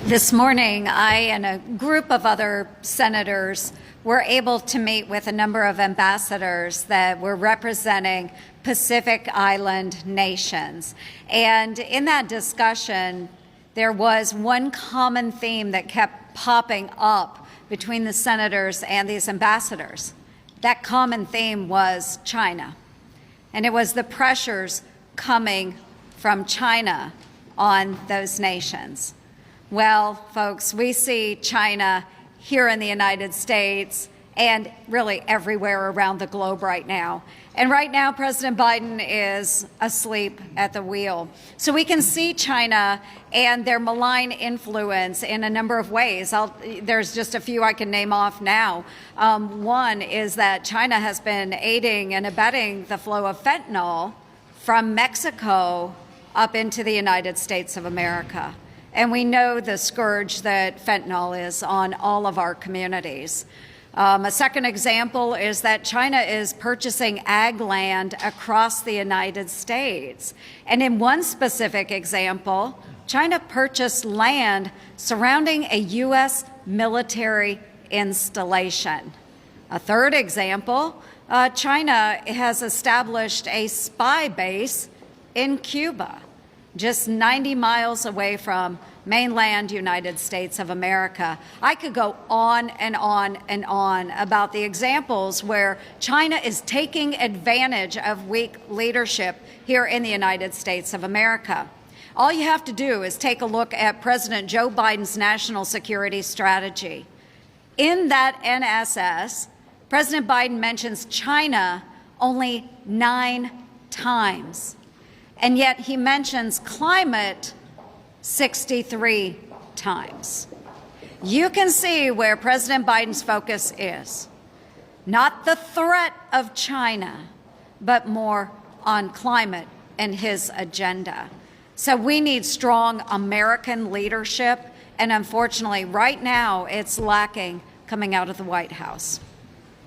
This morning, I and a group of other senators were able to meet with a number of ambassadors that were representing Pacific Island nations. And in that discussion, there was one common theme that kept popping up between the senators and these ambassadors. That common theme was China. And it was the pressures coming from China on those nations. Well, folks, we see China here in the United States and really everywhere around the globe right now. And right now, President Biden is asleep at the wheel. So we can see China and their malign influence in a number of ways. There's just a few I can name off now. One is that China has been aiding and abetting the flow of fentanyl from Mexico up into the United States of America. And we know the scourge that fentanyl is on all of our communities. A second example is that China is purchasing ag land across the United States. And in one specific example, China purchased land surrounding a U.S. military installation. A third example, China has established a spy base in Cuba, just 90 miles away from mainland United States of America. I could go on and on and on about the examples where China is taking advantage of weak leadership here in the United States of America. All you have to do is take a look at President Joe Biden's national security strategy. In that NSS, President Biden mentions China only 9 times. And yet he mentions climate 63 times. You can see where President Biden's focus is. Not the threat of China, but more on climate and his agenda. So we need strong American leadership, and unfortunately, right now, it's lacking coming out of the White House.